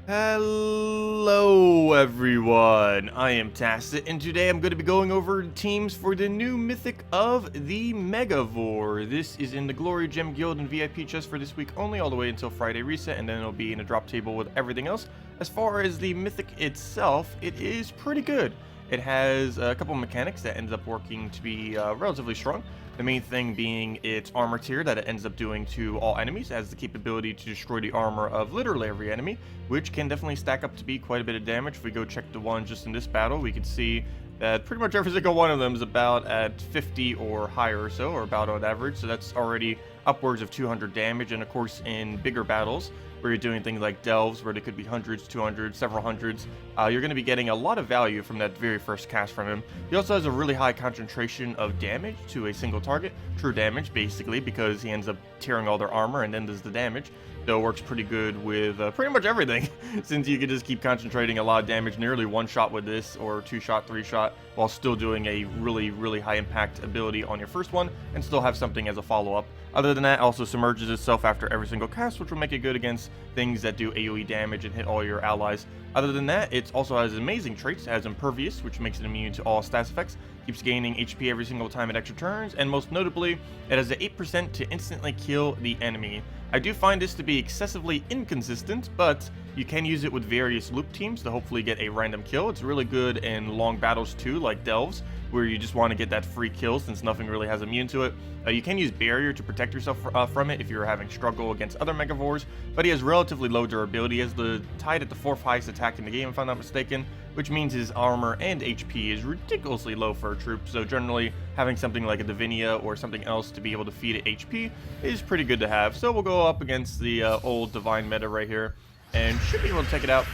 Hello everyone, I am Tacet, and today I'm going to be going over teams for the new Mythic of the Megavore. This is in the Glory Gem Guild and VIP chest for this week only, all the way until Friday reset, and then it'll be in a drop table with everything else. As far as the Mythic itself, it is pretty good. It has a couple mechanics that ends up working to be relatively strong. The main thing being its armor tier that it ends up doing to all enemies. It has the capability to destroy the armor of literally every enemy, which can definitely stack up to be quite a bit of damage. If we go check the one just in this battle, we can see that pretty much every single one of them is about at 50 or higher or so, or about on average. So that's already upwards of 200 damage. And of course, in bigger battles, where you're doing things like delves, where there could be hundreds, 200, several hundreds, you're going to be getting a lot of value from that very first cast from him. He also has a really high concentration of damage to a single target, true damage basically, because he ends up tearing all their armor and then does the damage. So it works pretty good with pretty much everything, since you can just keep concentrating a lot of damage, nearly one shot with this, or two shot, three shot, while still doing a really high impact ability on your first one, and still have something as a follow-up. Other than that, it also submerges itself after every single cast, which will make it good against things that do AoE damage and hit all your allies. Other than that, it also has amazing traits. It has impervious, which makes it immune to all stats effects, keeps gaining HP every single time it extra turns, and most notably, it has the 8% to instantly kill the enemy. I do find this to be excessively inconsistent, but you can use it with various loop teams to hopefully get a random kill. It's really good in long battles too, like delves, where you just want to get that free kill since nothing really has immune to it. You can use barrier to protect yourself from it if you're having struggle against other Megavores, but he has relatively low durability. He has the tied at the 4th highest attack in the game, if I'm not mistaken, which means his armor and HP is ridiculously low for a troop, so generally having something like a Divinia or something else to be able to feed it HP is pretty good to have. So we'll go up against the old Divine meta right here, and should be able to take it out.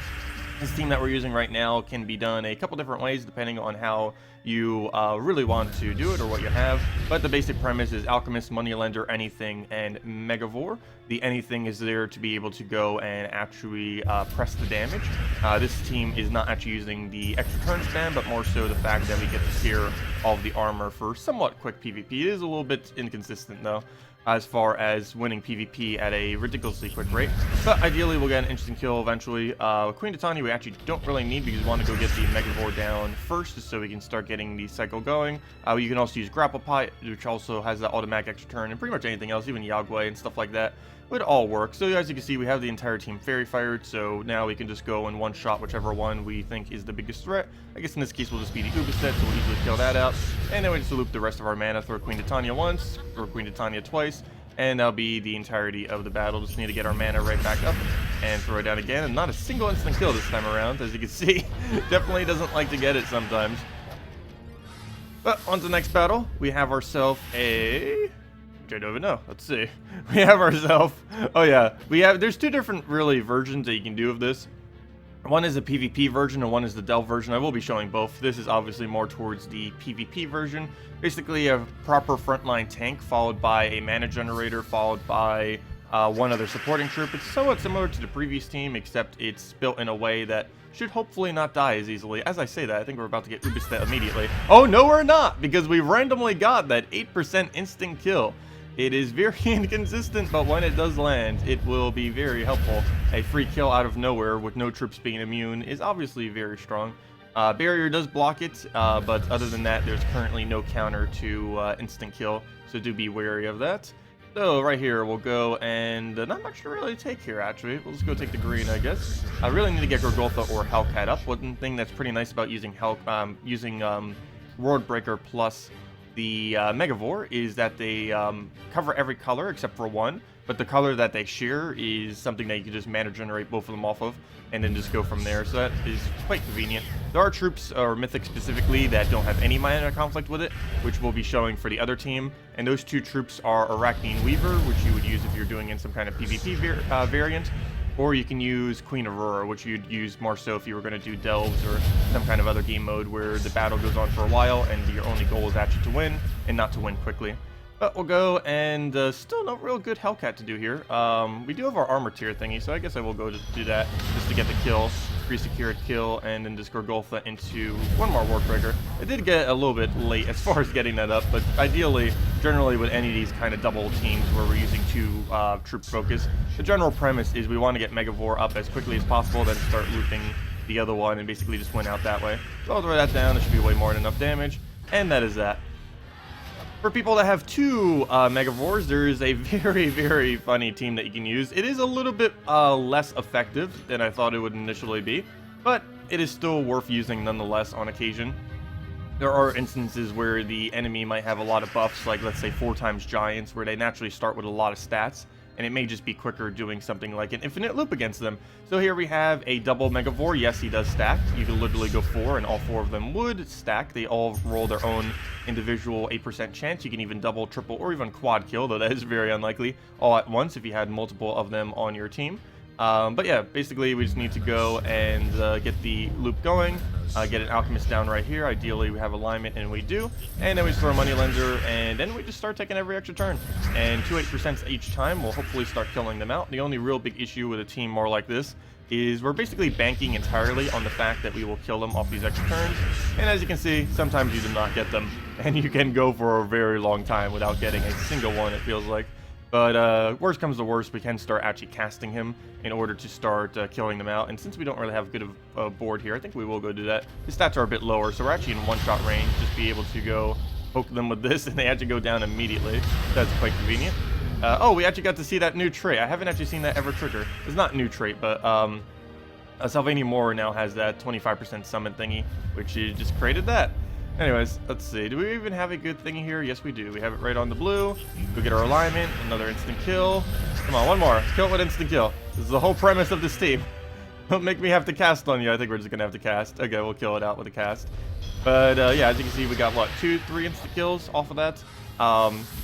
This team that we're using right now can be done a couple different ways depending on how you really want to do it or what you have, but the basic premise is Alchemist, Moneylender, Anything, and Megavore. The Anything is there to be able to go and actually press the damage. This team is not actually using the extra turn spam, but more so the fact that we get to clear all of the armor for somewhat quick PvP. It is a little bit inconsistent though, as far as winning PvP at a ridiculously quick rate. But ideally, we'll get an interesting kill eventually. Queen Titania we actually don't really need because we want to go get the Megavore down first so we can start getting the cycle going. You can also use Grapple Pot, which also has that automatic extra turn, and pretty much anything else, even Yagway and stuff like that, would all work. So as you can see, we have the entire team fairy fired, so now we can just go and one-shot whichever one we think is the biggest threat. I guess in this case, we'll just be the Uba set, so we'll easily kill that out. And then we just loop the rest of our mana, throw Queen Titania once, throw Queen Titania twice, and that'll be the entirety of the battle. Just need to get our mana right back up and throw it down again, and not a single instant kill this time around, as you can see. Definitely doesn't like to get it sometimes. But on to the next battle, we have ourselves a... I don't even know. Let's see. We have ourselves... Oh yeah, there's two different really versions that you can do of this. One is a PvP version and one is the delve version. I will be showing both. This is obviously more towards the PvP version. Basically a proper frontline tank followed by a mana generator followed by one other supporting troop. It's somewhat similar to the previous team, except it's built in a way that should hopefully not die as easily. As I say that, I think we're about to get Ubistet immediately. Oh, no we're not, because we randomly got that 8% instant kill. It is very inconsistent, but when it does land, it will be very helpful. A free kill out of nowhere with no troops being immune is obviously very strong. Barrier does block it, but other than that, there's currently no counter to instant kill, so do be wary of that. So right here, we'll go and not much to really take here, actually. We'll just go take the green, I guess. I really need to get Gorgoltha or Hellcat up. One thing that's pretty nice about using World Breaker plus the Megavore is that they cover every color except for one, but the color that they share is something that you can just mana generate both of them off of and then just go from there, so that is quite convenient. There are troops, or Mythic specifically, that don't have any mana conflict with it, which we'll be showing for the other team, and those two troops are Arachnean Weaver, which you would use if you're doing in some kind of PvP variant, or you can use Queen Aurora, which you'd use more so if you were going to do delves or some kind of other game mode where the battle goes on for a while and your only goal is actually to win and not to win quickly. But we'll go and still no real good Hellcat to do here. We do have our armor tier thingy, so I guess I will go to do that just to get the kill. Pre-secured kill, and then just Gorgolfa into one more Wartbreaker. It did get a little bit late as far as getting that up, but ideally, generally with any of these kind of double teams where we're using two troop focus, the general premise is we want to get Megavore up as quickly as possible, then start looping the other one and basically just win out that way. So I'll throw that down. There should be way more than enough damage, and that is that. For people that have two Megavores, there is a very, very funny team that you can use. It is a little bit less effective than I thought it would initially be, but it is still worth using nonetheless on occasion. There are instances where the enemy might have a lot of buffs, like let's say 4 times Giants, where they naturally start with a lot of stats, and it may just be quicker doing something like an infinite loop against them. So here we have a double Megavore. Yes, he does stack. You can literally go 4, and all 4 of them would stack. They all roll their own individual 8% chance. You can even double, triple, or even quad kill, though that is very unlikely, all at once if you had multiple of them on your team. But yeah, basically we just need to go and get the loop going, get an alchemist down right here. Ideally we have alignment, and we do, and then we just throw a money lender, and then we just start taking every extra turn, and 2 8% each time will hopefully start killing them out. The only real big issue with a team more like this is we're basically banking entirely on the fact that we will kill them off these extra turns, and as you can see, sometimes you do not get them, and you can go for a very long time without getting a single one, it feels like. But worst comes to worst, we can start actually casting him in order to start killing them out. And since we don't really have good of a board here, I think we will go do that. His stats are a bit lower, so we're actually in one-shot range. Just be able to go poke them with this, and they actually go down immediately. That's quite convenient. Oh, we actually got to see that new trait. I haven't actually seen that ever trigger. It's not new trait, but Sylvania Moore now has that 25% summon thingy, which you just created that. Anyways, let's see. Do we even have a good thingy here? Yes, we do. We have it right on the blue. We get our alignment. Another instant kill. Come on, one more. Kill it with instant kill. This is the whole premise of this team. Don't make me have to cast on you. I think we're just going to have to cast. Okay, we'll kill it out with a cast. But yeah, as you can see, we got, what, 2, 3 instant kills off of that.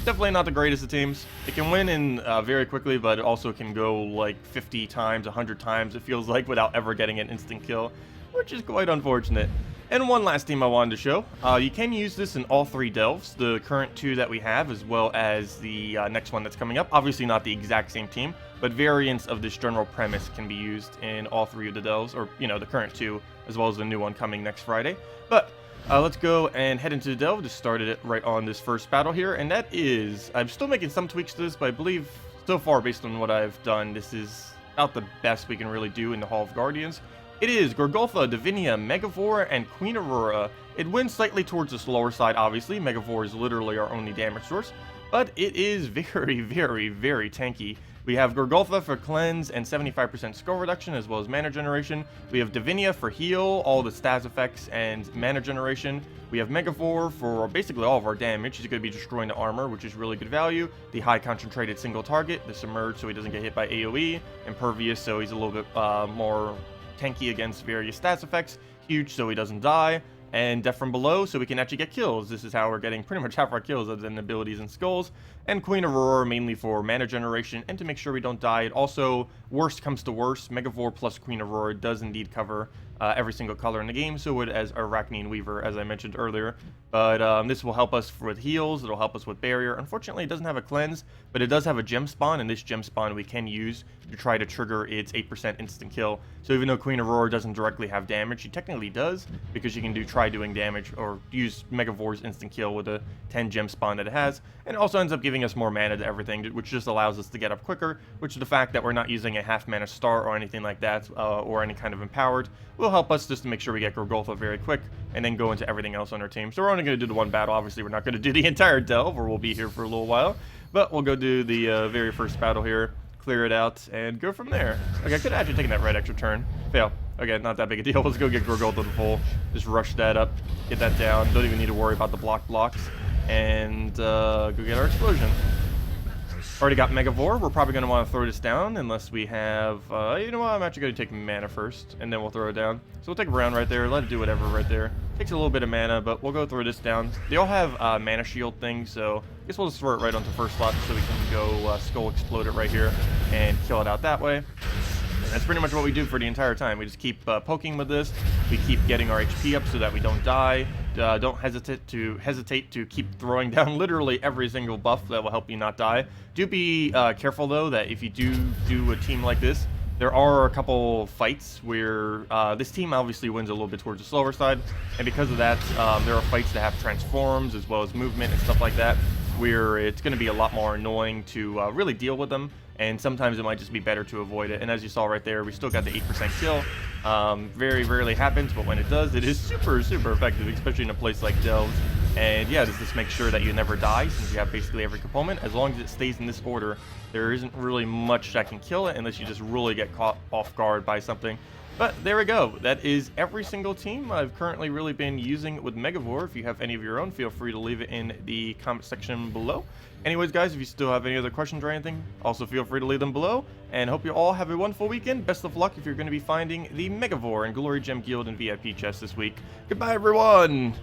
Definitely not the greatest of teams. It can win in very quickly, but it also can go like 50 times, 100 times, it feels like, without ever getting an instant kill, which is quite unfortunate. And one last team I wanted to show. You can use this in all 3 delves, the current 2 that we have, as well as the next one that's coming up. Obviously not the exact same team, but variants of this general premise can be used in all 3 of the delves, or, you know, the current 2, as well as the new one coming next Friday. But let's go and head into the delve. Just started it right on this first battle here, and that is, I'm still making some tweaks to this, but I believe so far, based on what I've done, this is about the best we can really do in the Hall of Guardians. It is Gorgolfa, Divinia, Megavore, and Queen Aurora. It wins slightly towards the slower side, obviously. Megavore is literally our only damage source, but it is very, very, very tanky. We have Gorgolfa for cleanse and 75% skull reduction, as well as mana generation. We have Divinia for heal, all the stats effects, and mana generation. We have Megavore for basically all of our damage. He's going to be destroying the armor, which is really good value. The high concentrated single target, the submerge, so he doesn't get hit by AoE. Impervious, so he's a little bit more tanky against various stats effects. Huge, so he doesn't die. And Death from Below, so we can actually get kills. This is how we're getting pretty much half our kills, other than abilities and skulls. And Queen Aurora, mainly for mana generation and to make sure we don't die. It also, worst comes to worst, Megavore plus Queen Aurora does indeed cover every single color in the game, so would as Arachnean Weaver, as I mentioned earlier. But this will help us with heals, it'll help us with barrier. Unfortunately, it doesn't have a cleanse, but it does have a gem spawn, and this gem spawn we can use to try to trigger its 8% instant kill. So even though Queen Aurora doesn't directly have damage, she technically does, because she can try doing damage, or use Megavore's instant kill with a 10 gem spawn that it has. And it also ends up giving us more mana to everything, which just allows us to get up quicker, which is the fact that we're not using a half mana star or anything like that, or any kind of empowered, will help us just to make sure we get Gorgolfa very quick, and then go into everything else on our team. So we're only going to do the one battle. Obviously, we're not going to do the entire delve, or we'll be here for a little while, but we'll go do the very first battle here, clear it out, and go from there. Okay, I could have actually taken that red extra turn. Fail. Okay, not that big a deal. Let's go get Gorgolfa to the full. Just rush that up, get that down. Don't even need to worry about the blocks, and go get our explosion. Already got Megavore. We're probably going to want to throw this down unless we have, you know what, I'm actually going to take mana first, and then we'll throw it down. So we'll take a round right there, let it do whatever right there. Takes a little bit of mana, but we'll go throw this down. They all have mana shield things, so I guess we'll just throw it right onto first slot so we can go Skull Explode it right here and kill it out that way. And that's pretty much what we do for the entire time. We just keep poking with this, we keep getting our HP up so that we don't die. Don't hesitate to keep throwing down literally every single buff that will help you not die. Do be careful though that if you do a team like this, there are a couple fights where this team obviously wins a little bit towards the slower side, and because of that, there are fights that have transforms as well as movement and stuff like that, where it's going to be a lot more annoying to really deal with them, and sometimes it might just be better to avoid it. And as you saw right there, we still got the 8% kill. Very rarely happens, but when it does, it is super effective, especially in a place like Delves. And yeah, just make sure that you never die, since you have basically every component. As long as it stays in this order, there isn't really much that can kill it unless you just really get caught off guard by something. But there we go. That is every single team I've currently really been using with Megavore. If you have any of your own, feel free to leave it in the comment section below. Anyways, guys, if you still have any other questions or anything, also feel free to leave them below. And hope you all have a wonderful weekend. Best of luck if you're going to be finding the Megavore and Glory Gem Guild and VIP chest this week. Goodbye, everyone!